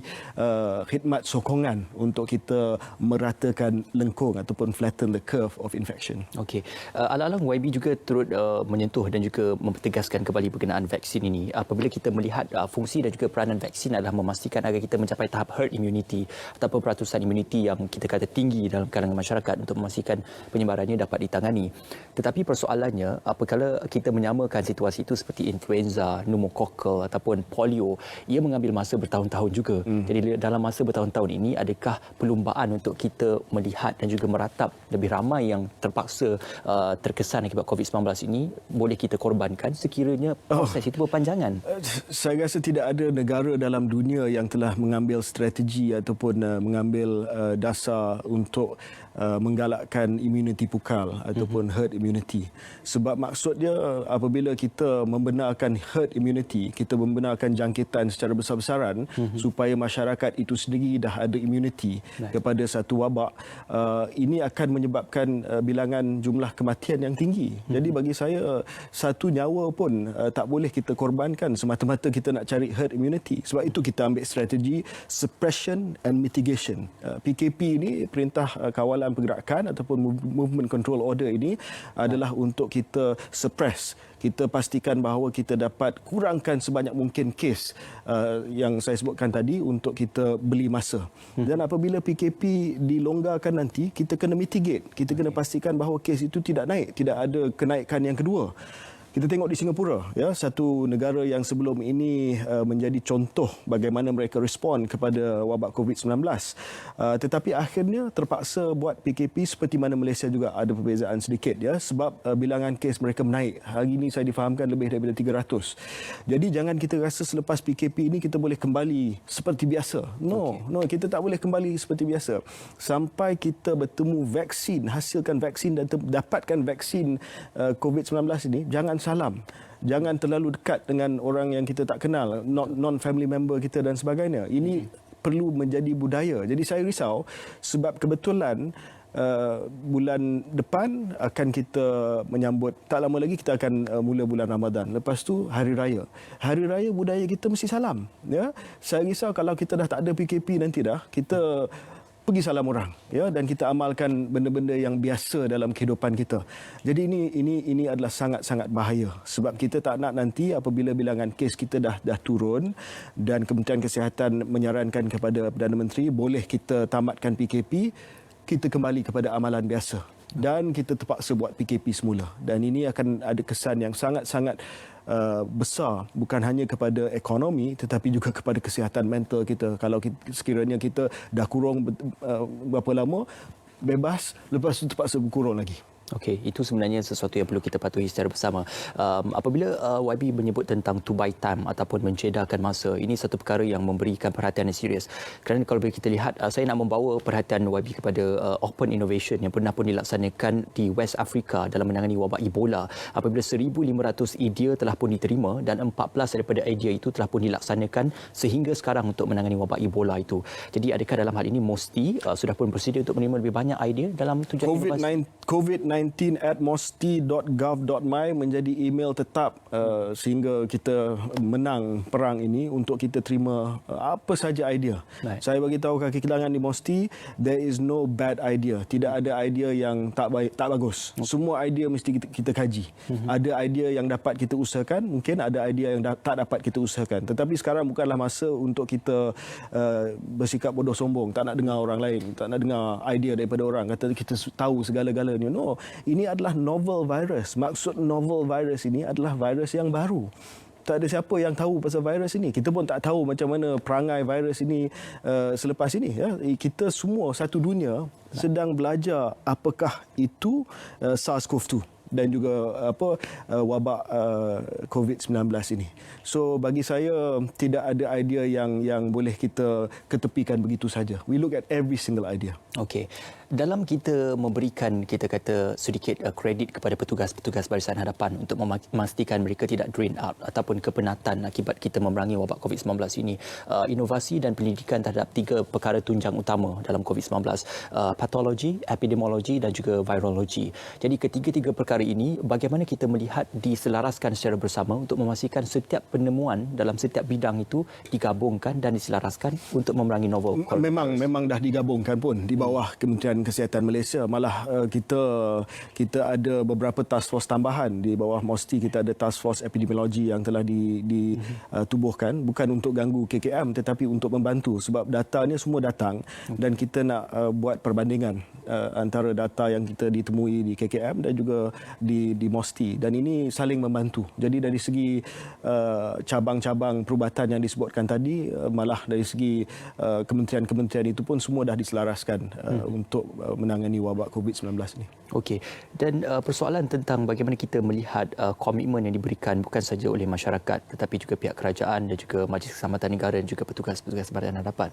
khidmat sokongan untuk kita meratakan lengkung ataupun flatten the curve of infection. Okey. Alang-alang YB juga turut menyentuh dan juga mempertegaskan kembali berkenaan vaksin ini. Apabila kita melihat fungsi dan juga peranan vaksin adalah memastikan agar kita mencapai tahap herd immunity ataupun peratusan immunity yang kita kata tinggi dalam kalangan masyarakat untuk memastikan penyebarannya dapat ditangani. Tetapi persoalannya apabila kita menyamakan situasi itu seperti influenza, pneumokokal ataupun polio, ia mengambil masa bertahun-tahun juga. Jadi dalam masa bertahun-tahun ini, adakah perlumbaan untuk kita melihat dan juga meratap lebih ramai yang terpaksa terkesan akibat COVID-19 ini boleh kita korbankan sekiranya proses itu berpanjangan? Saya rasa tidak ada negara dalam dunia yang telah mengambil strategi ataupun mengambil dasar untuk menggalakkan immunity pukal ataupun herd immunity. Sebab maksud dia apabila kita membenarkan herd immunity, kita membenarkan jangkitan secara besar-besaran supaya masyarakat itu sendiri dah ada immunity kepada satu wabak, ini akan menyebabkan bilangan jumlah kematian yang tinggi. Jadi bagi saya satu nyawa pun tak boleh kita korbankan semata-mata kita nak cari herd immunity. Sebab itu kita ambil strategi suppression and mitigation. PKP ini, Perintah Kawalan Pergerakan ataupun Movement Control Order ini adalah untuk kita suppress. Kita pastikan bahawa kita dapat kurangkan sebanyak mungkin kes yang saya sebutkan tadi untuk kita beli masa. Dan apabila PKP dilonggarkan nanti, kita kena mitigate. Kita kena pastikan bahawa kes itu tidak naik, tidak ada kenaikan yang kedua. Kita tengok di Singapura, ya, satu negara yang sebelum ini menjadi contoh bagaimana mereka respon kepada wabak COVID-19. Tetapi akhirnya terpaksa buat PKP seperti mana Malaysia juga ada perbezaan sedikit, ya, sebab bilangan kes mereka menaik. Hari ini saya difahamkan lebih daripada 300. Jadi jangan kita rasa selepas PKP ini kita boleh kembali seperti biasa. No, kita tak boleh kembali seperti biasa. Sampai kita bertemu vaksin, hasilkan vaksin dan dapatkan vaksin COVID-19 ini, jangan salam. Jangan terlalu dekat dengan orang yang kita tak kenal, non-family member kita dan sebagainya. Ini perlu menjadi budaya. Jadi saya risau sebab kebetulan bulan depan akan kita menyambut, tak lama lagi kita akan mula bulan Ramadan. Lepas tu Hari Raya. Hari Raya budaya kita mesti salam. Ya? Saya risau kalau kita dah tak ada PKP nanti dah, kita pergi salam orang, ya, dan kita amalkan benda-benda yang biasa dalam kehidupan kita. Jadi ini adalah sangat-sangat bahaya sebab kita tak nak nanti apabila bilangan kes kita dah turun dan Kementerian Kesihatan menyarankan kepada Perdana Menteri boleh kita tamatkan PKP, kita kembali kepada amalan biasa dan kita terpaksa buat PKP semula. Dan ini akan ada kesan yang sangat-sangat besar, bukan hanya kepada ekonomi tetapi juga kepada kesihatan mental kita. Kalau sekiranya kita dah kurung berapa lama, bebas, lepas tu terpaksa berkurung lagi. Okey, itu sebenarnya sesuatu yang perlu kita patuhi secara bersama. Apabila YB menyebut tentang to buy time ataupun mencedarkan masa, ini satu perkara yang memberikan perhatian yang serius. Kerana kalau kita lihat, saya nak membawa perhatian YB kepada Open Innovation yang pernah pun dilaksanakan di West Africa dalam menangani wabak Ebola. Apabila 1,500 idea telah pun diterima dan 14 daripada idea itu telah pun dilaksanakan sehingga sekarang untuk menangani wabak Ebola itu. Jadi adakah dalam hal ini MOSTI sudah pun bersedia untuk menerima lebih banyak idea dalam tujuan inovasi? COVID-19 covid19@mosti.gov.my menjadi email tetap sehingga kita menang perang ini untuk kita terima apa saja idea. Baik. Saya bagi tahu kaki kilangan di Mosti, there is no bad idea. Tidak ada idea yang tak bagus. Semua idea mesti kita kaji. Ada idea yang dapat kita usahakan, mungkin ada idea yang tak dapat kita usahakan. Tetapi sekarang bukanlah masa untuk kita bersikap bodoh sombong, tak nak dengar orang lain, tak nak dengar idea daripada orang, kata kita tahu segala-galanya. No, ini adalah novel virus. Maksud novel virus ini adalah virus yang baru. Tak ada siapa yang tahu pasal virus ini. Kita pun tak tahu macam mana perangai virus ini selepas ini. Ya. Kita semua satu dunia sedang belajar apakah itu SARS-CoV-2 dan juga wabak COVID-19 ini. So bagi saya tidak ada idea yang boleh kita ketepikan begitu saja. We look at every single idea. Okey. Dalam kita memberikan, kita kata sedikit kredit kepada petugas-petugas barisan hadapan untuk memastikan mereka tidak drain out ataupun kepenatan akibat kita memerangi wabak COVID-19 ini, inovasi dan pendidikan terhadap 3 perkara tunjang utama dalam COVID-19, patologi, epidemiologi dan juga virologi. Jadi ketiga-tiga perkara ini bagaimana kita melihat diselaraskan secara bersama untuk memastikan setiap penemuan dalam setiap bidang itu digabungkan dan diselaraskan untuk memerangi novel. Memang dah digabungkan pun di bawah Kementerian Kesihatan Malaysia. Malah kita ada beberapa task force tambahan di bawah Mosti. Kita ada task force epidemiologi yang telah ditubuhkan bukan untuk ganggu KKM tetapi untuk membantu, sebab datanya semua datang dan kita nak buat perbandingan antara data yang kita ditemui di KKM dan juga di Mosti, dan ini saling membantu. Jadi dari segi cabang-cabang perubatan yang disebutkan tadi, malah dari segi kementerian-kementerian itu pun semua dah diselaraskan untuk menangani wabak COVID-19 ini. Okey. Dan persoalan tentang bagaimana kita melihat komitmen yang diberikan bukan saja oleh masyarakat tetapi juga pihak kerajaan dan juga Majlis Keselamatan Negara dan juga petugas-petugas barisan hadapan.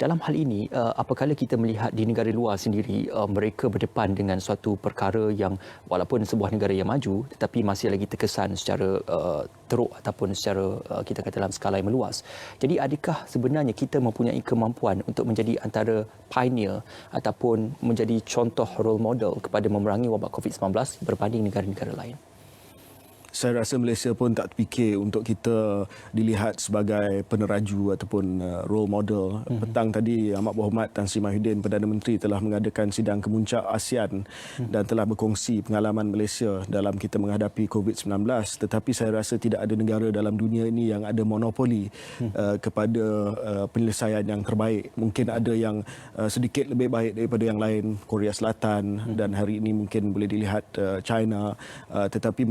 Dalam hal ini, apabila kita melihat di negara luar sendiri, mereka berdepan dengan suatu perkara yang walaupun sebuah negara yang maju tetapi masih lagi terkesan secara teruk ataupun secara kita kata dalam skala yang meluas. Jadi adakah sebenarnya kita mempunyai kemampuan untuk menjadi antara pioneer ataupun menjadi contoh role model kepada memerangi wabak COVID-19 berbanding negara-negara lain? Saya rasa Malaysia pun tak terfikir untuk kita dilihat sebagai peneraju ataupun role model. Petang tadi Amat Berhormat Tan Sri Mahyudin, Perdana Menteri, telah mengadakan sidang kemuncak ASEAN dan telah berkongsi pengalaman Malaysia dalam kita menghadapi COVID-19. Tetapi saya rasa tidak ada negara dalam dunia ini yang ada monopoli kepada penyelesaian yang terbaik. Mungkin ada yang sedikit lebih baik daripada yang lain, Korea Selatan, dan hari ini mungkin boleh dilihat China. Tetapi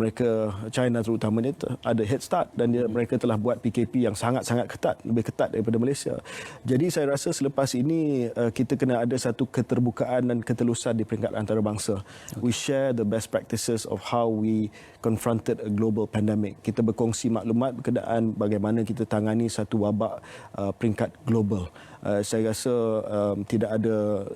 China terutamanya ada head start dan mereka telah buat PKP yang sangat-sangat ketat, lebih ketat daripada Malaysia. Jadi saya rasa selepas ini kita kena ada satu keterbukaan dan ketelusan di peringkat antarabangsa. We share the best practices of how we confronted a global pandemic. Kita berkongsi maklumat berkenaan bagaimana kita tangani satu wabak peringkat global. Saya rasa tidak ada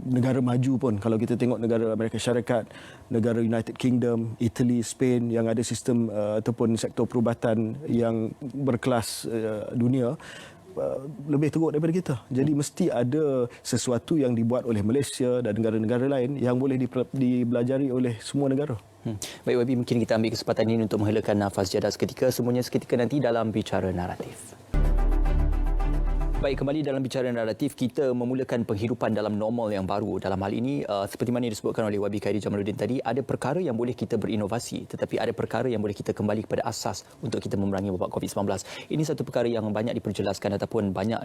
negara maju pun, kalau kita tengok negara Amerika Syarikat, negara United Kingdom, Italy, Spain yang ada sistem ataupun sektor perubatan yang berkelas dunia, lebih teruk daripada kita. Jadi mesti ada sesuatu yang dibuat oleh Malaysia dan negara-negara lain yang boleh dipelajari oleh semua negara. Baik Wabi, mungkin kita ambil kesempatan ini untuk menghelakan nafas jeda seketika. Semuanya seketika nanti dalam Bicara Naratif. Baik, kembali dalam Bicara Naratif, kita memulakan penghidupan dalam normal yang baru. Dalam hal ini, seperti mana yang disebutkan oleh Wabi Khairi Jamaluddin tadi, ada perkara yang boleh kita berinovasi, tetapi ada perkara yang boleh kita kembali kepada asas untuk kita memerangi wabak COVID-19. Ini satu perkara yang banyak diperjelaskan ataupun banyak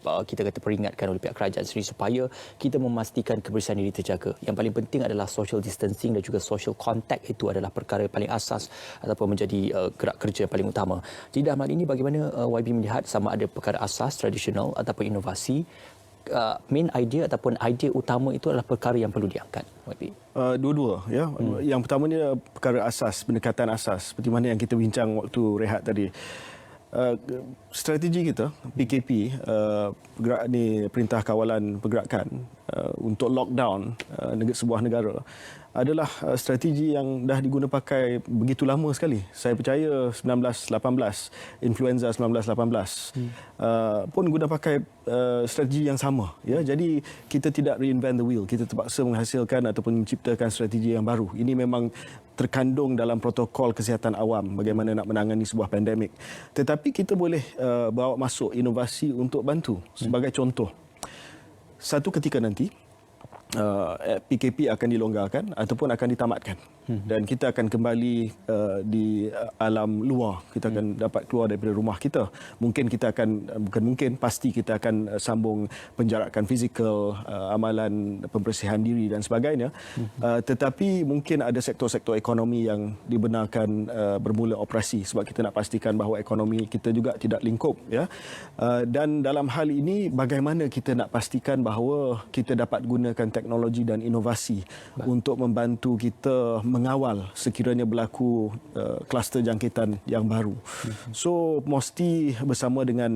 kita kata peringatkan oleh pihak kerajaan sendiri supaya kita memastikan kebersihan diri terjaga. Yang paling penting adalah social distancing dan juga social contact, itu adalah perkara yang paling asas ataupun menjadi gerak kerja yang paling utama. Jadi dalam hal ini, bagaimana YB melihat sama ada perkara asas tradisional ataupun inovasi, main idea ataupun idea utama itu adalah perkara yang perlu diangkat? Dua-dua, ya. Yang pertama ni perkara asas, pendekatan asas, seperti mana yang kita bincang waktu rehat tadi. strategi kita PKP, Perintah Kawalan Pergerakan untuk lockdown sebuah negara adalah strategi yang dah diguna pakai begitu lama sekali. Saya percaya 1918, influenza 1918 pun guna pakai strategi yang sama. Ya, jadi kita tidak reinvent the wheel. Kita terpaksa menghasilkan ataupun menciptakan strategi yang baru. Ini memang terkandung dalam protokol kesihatan awam bagaimana nak menangani sebuah pandemik. Tetapi kita boleh bawa masuk inovasi untuk bantu. Sebagai contoh, satu ketika nanti PKP akan dilonggarkan ataupun akan ditamatkan dan kita akan kembali di alam luar. Kita akan dapat keluar daripada rumah kita. Mungkin kita akan, bukan mungkin, pasti kita akan sambung penjarakan fizikal, amalan pembersihan diri dan sebagainya. Tetapi mungkin ada sektor-sektor ekonomi yang dibenarkan bermula operasi sebab kita nak pastikan bahawa ekonomi kita juga tidak lingkup. Ya. Dan dalam hal ini, bagaimana kita nak pastikan bahawa kita dapat gunakan teknologi dan inovasi untuk membantu kita mengawal sekiranya berlaku kluster jangkitan yang baru. So, mesti bersama dengan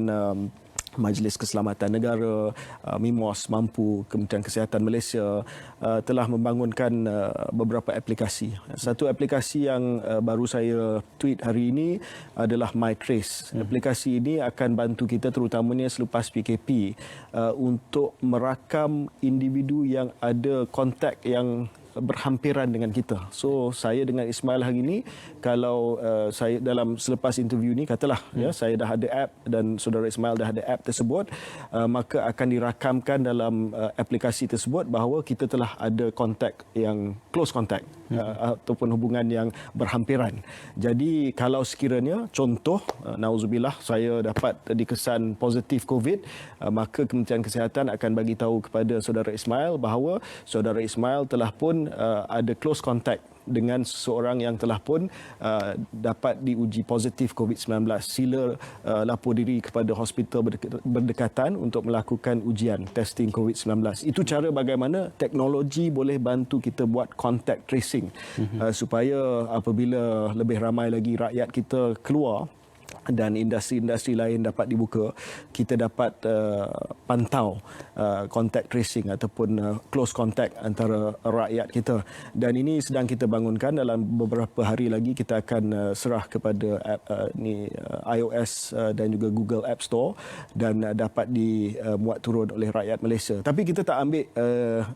Majlis Keselamatan Negara, MIMOS, Mampu, Kementerian Kesihatan Malaysia telah membangunkan beberapa aplikasi. Satu aplikasi yang baru saya tweet hari ini adalah MyTrace. Aplikasi ini akan bantu kita terutamanya selepas PKP untuk merakam individu yang ada kontak yang berhampiran dengan kita. So, saya dengan Ismail hari ini, kalau saya dalam selepas interview ni, katalah ya, saya dah ada app dan saudara Ismail dah ada app tersebut, maka akan dirakamkan dalam aplikasi tersebut bahawa kita telah ada kontak yang close contact ataupun hubungan yang berhampiran. Jadi, kalau sekiranya contoh, nauzubillah, saya dapat dikesan positif COVID, maka Kementerian Kesihatan akan bagi tahu kepada saudara Ismail bahawa saudara Ismail telah pun ada close contact dengan seseorang yang telah pun dapat diuji positif COVID-19. Sila lapor diri kepada hospital berdekatan untuk melakukan ujian testing COVID-19. Itu cara bagaimana teknologi boleh bantu kita buat contact tracing supaya apabila lebih ramai lagi rakyat kita keluar dan industri-industri lain dapat dibuka, kita dapat pantau contact tracing ataupun close contact antara rakyat kita. Dan ini sedang kita bangunkan. Dalam beberapa hari lagi kita akan serah kepada iOS dan juga Google App Store dan dapat dimuat turun oleh rakyat Malaysia. Tapi kita tak ambil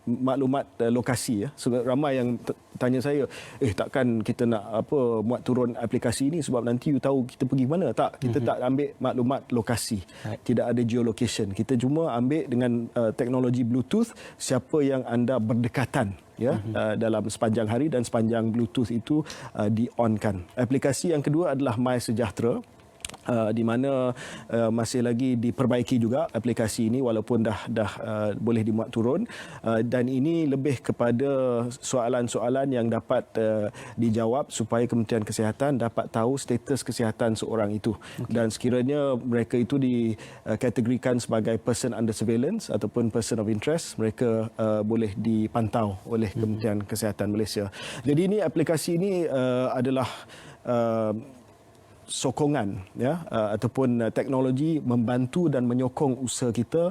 maklumat lokasi. Ya. Sebab ramai yang tanya saya, takkan kita nak muat turun aplikasi ini sebab nanti you tahu kita pergi mana? Tak, kita tak ambil maklumat lokasi. Tidak ada geolocation. Kita cuma ambil dengan teknologi Bluetooth siapa yang anda berdekatan ya dalam sepanjang hari, dan sepanjang Bluetooth itu di-on-kan. Aplikasi yang kedua adalah My Sejahtera, di mana masih lagi diperbaiki juga aplikasi ini walaupun dah boleh dimuat turun, dan ini lebih kepada soalan-soalan yang dapat dijawab supaya Kementerian Kesihatan dapat tahu status kesihatan seorang itu. Dan sekiranya mereka itu dikategorikan sebagai person under surveillance ataupun person of interest, mereka boleh dipantau oleh Kementerian Kesihatan Malaysia. Jadi ini aplikasi ini adalah sokongan ya ataupun teknologi membantu dan menyokong usaha kita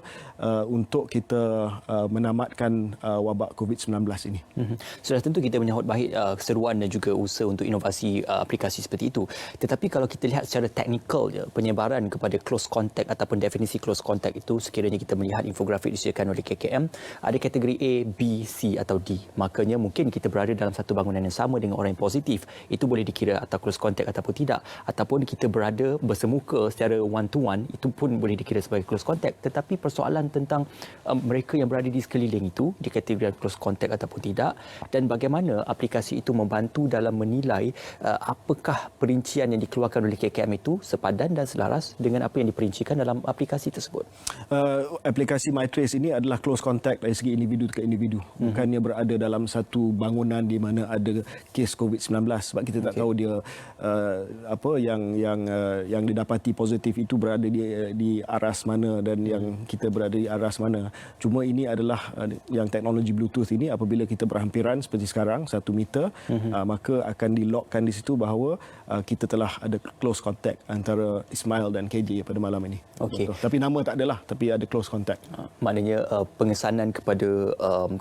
untuk kita menamatkan wabak COVID-19 ini. Sudah tentu kita menyahut baik keseruan dan juga usaha untuk inovasi aplikasi seperti itu. Tetapi kalau kita lihat secara teknikal penyebaran kepada close contact ataupun definisi close contact itu, sekiranya kita melihat infografik disediakan oleh KKM, ada kategori A, B, C atau D. Makanya mungkin kita berada dalam satu bangunan yang sama dengan orang yang positif, itu boleh dikira atau close contact ataupun tidak. Ataupun kita berada bersemuka secara one to one, itu pun boleh dikira sebagai close contact. Tetapi persoalan tentang mereka yang berada di sekeliling itu dikategorikan close contact ataupun tidak, dan bagaimana aplikasi itu membantu dalam menilai apakah perincian yang dikeluarkan oleh KKM itu sepadan dan selaras dengan apa yang diperincikan dalam aplikasi tersebut. Aplikasi MyTrace ini adalah close contact dari segi individu ke individu. Bukannya berada dalam satu bangunan di mana ada kes COVID-19, sebab kita tak tahu dia apa yang yang didapati positif itu berada di aras mana dan yang kita berada di aras mana. Cuma ini adalah yang teknologi Bluetooth ini, apabila kita berhampiran seperti sekarang 1 meter, maka akan dilogkan di situ bahawa kita telah ada close contact antara Ismail dan KJ pada malam ini. Okey. Tapi nama tak adalah, tapi ada close contact. Maknanya pengesanan kepada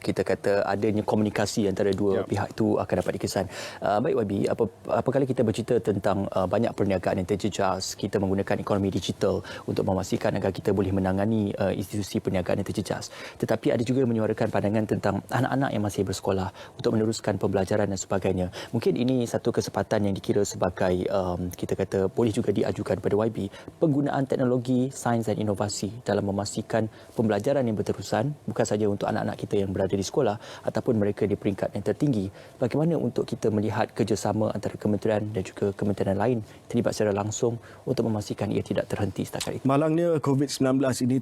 kita kata adanya komunikasi antara dua pihak itu akan dapat dikesan. Baik YB, apabila kita bercerita tentang banyak perniagaan yang terjejas, kita menggunakan ekonomi digital untuk memastikan agar kita boleh menangani institusi perniagaan yang terjejas. Tetapi ada juga yang menyuarakan pandangan tentang anak-anak yang masih bersekolah untuk meneruskan pembelajaran dan sebagainya. Mungkin ini satu kesempatan yang dikira sebagai kita kata boleh juga diajukan pada YB, penggunaan teknologi, sains dan inovasi dalam memastikan pembelajaran yang berterusan bukan sahaja untuk anak-anak kita yang berada di sekolah ataupun mereka di peringkat yang tertinggi. Bagaimana untuk kita melihat kerjasama antara kementerian dan juga kementerian lain terlibat secara langsung untuk memastikan ia tidak terhenti setakat itu? Malangnya COVID-19 ini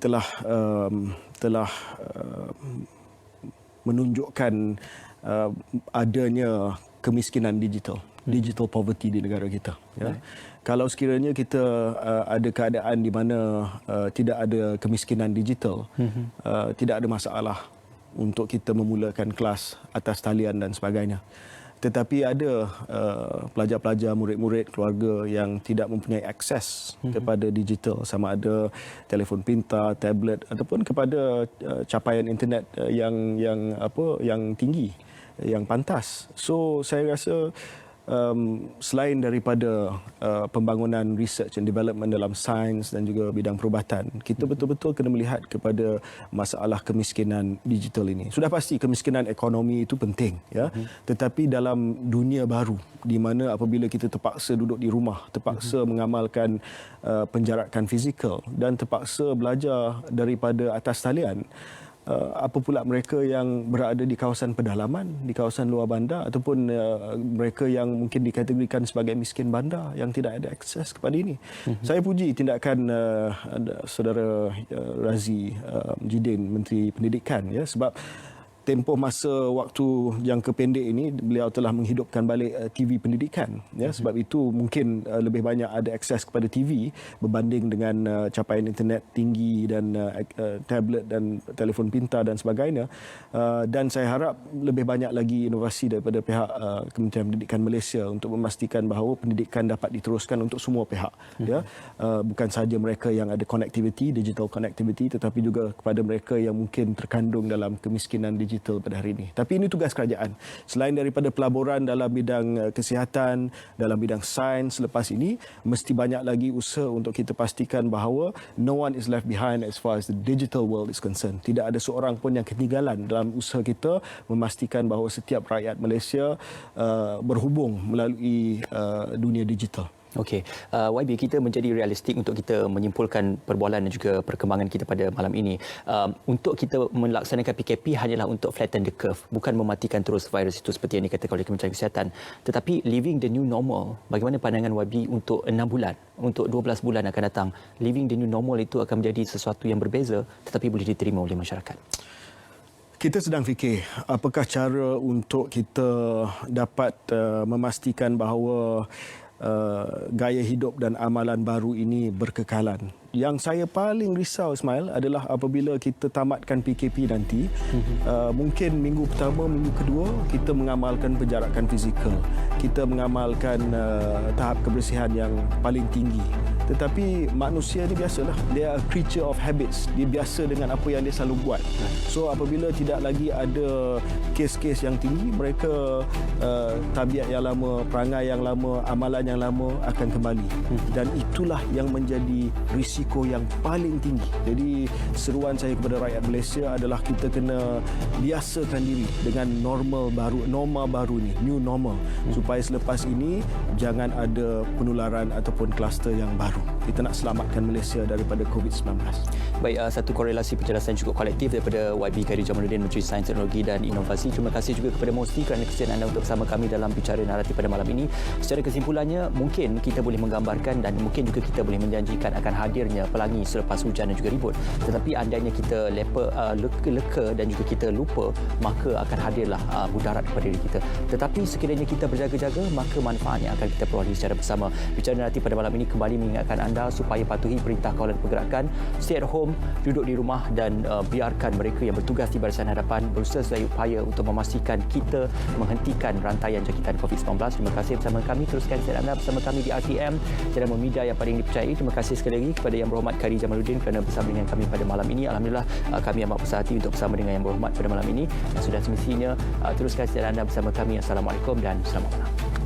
telah menunjukkan adanya kemiskinan digital poverty di negara kita. Ya. Kalau sekiranya kita ada keadaan di mana tidak ada kemiskinan digital, tidak ada masalah untuk kita memulakan kelas atas talian dan sebagainya. Tetapi ada pelajar-pelajar, murid-murid, keluarga yang tidak mempunyai akses kepada digital, sama ada telefon pintar, tablet ataupun kepada capaian internet yang tinggi, yang pantas. So saya rasa selain daripada pembangunan research and development dalam sains dan juga bidang perubatan, kita betul-betul kena melihat kepada masalah kemiskinan digital ini. Sudah pasti kemiskinan ekonomi itu penting, ya. Tetapi dalam dunia baru di mana apabila kita terpaksa duduk di rumah, terpaksa mengamalkan penjarakan fizikal dan terpaksa belajar daripada atas talian, apa pula mereka yang berada di kawasan pedalaman, di kawasan luar bandar ataupun mereka yang mungkin dikategorikan sebagai miskin bandar yang tidak ada akses kepada ini. Saya puji tindakan saudara Razi Jidin, Menteri Pendidikan, ya, sebab tempoh masa waktu jangka pendek ini beliau telah menghidupkan balik TV pendidikan, ya. Sebab itu mungkin lebih banyak ada akses kepada TV berbanding dengan capaian internet tinggi dan tablet dan telefon pintar dan sebagainya. Dan saya harap lebih banyak lagi inovasi daripada pihak Kementerian Pendidikan Malaysia untuk memastikan bahawa pendidikan dapat diteruskan untuk semua pihak, ya. Bukan sahaja mereka yang ada connectivity, digital connectivity, tetapi juga kepada mereka yang mungkin terkandung dalam kemiskinan digital pada hari ini. Tapi ini tugas kerajaan. Selain daripada pelaburan dalam bidang kesihatan, dalam bidang sains, selepas ini mesti banyak lagi usaha untuk kita pastikan bahawa no one is left behind as far as the digital world is concerned. Tidak ada seorang pun yang ketinggalan dalam usaha kita memastikan bahawa setiap rakyat Malaysia berhubung melalui dunia digital. Okey, YB, kita menjadi realistik untuk kita menyimpulkan perbualan dan juga perkembangan kita pada malam ini. Untuk kita melaksanakan PKP hanyalah untuk flatten the curve, bukan mematikan terus virus itu seperti yang dikatakan oleh Kementerian Kesihatan. Tetapi living the new normal, bagaimana pandangan YB untuk 6 bulan, untuk 12 bulan akan datang? Living the new normal itu akan menjadi sesuatu yang berbeza tetapi boleh diterima oleh masyarakat. Kita sedang fikir apakah cara untuk kita dapat memastikan bahawa gaya hidup dan amalan baru ini berkekalan. Yang saya paling risau, Ismail, adalah apabila kita tamatkan PKP nanti, mungkin minggu pertama, minggu kedua, kita mengamalkan penjarakan fizikal. Kita mengamalkan tahap kebersihan yang paling tinggi. Tetapi manusia ni biasalah, dia a creature of habits. Dia biasa dengan apa yang dia selalu buat. So apabila tidak lagi ada kes-kes yang tinggi, mereka tabiat yang lama, perangai yang lama, amalan yang lama akan kembali. Dan itulah yang menjadi risiko yang paling tinggi. Jadi seruan saya kepada rakyat Malaysia adalah kita kena biasakan diri dengan normal baru ni, new normal, supaya selepas ini jangan ada penularan ataupun kluster yang baru. Kita nak selamatkan Malaysia daripada COVID-19. Baik, satu korelasi penjelasan cukup kolektif daripada YB Khairi Jamaluddin, Menteri Sains, Teknologi dan Inovasi. Terima kasih juga kepada Mosti kerana kesediaan anda untuk bersama kami dalam Bicara Naratif pada malam ini. Secara kesimpulannya, mungkin kita boleh menggambarkan dan mungkin juga kita boleh menjanjikan akan hadirnya pelangi selepas hujan dan juga ribut. Tetapi andainya kita leka dan juga kita lupa, maka akan hadirlah mudarat kepada diri kita. Tetapi sekiranya kita berjaga-jaga, maka manfaatnya akan kita peroleh secara bersama. Bicara Naratif pada malam ini kembali mengingatkan anda supaya patuhi perintah kawalan pergerakan, stay at home, duduk di rumah dan biarkan mereka yang bertugas di barisan hadapan berusaha sedaya upaya untuk memastikan kita menghentikan rantaian jangkitan COVID-19. Terima kasih bersama kami. Teruskan siaran anda bersama kami di RTM, channel media yang paling dipercayai. Terima kasih sekali lagi kepada Yang Berhormat Khairi Jamaluddin kerana bersama dengan kami pada malam ini. Alhamdulillah, kami amat berhati untuk bersama dengan Yang Berhormat pada malam ini. Dan sudah semestinya teruskan siaran anda bersama kami. Assalamualaikum dan selamat malam.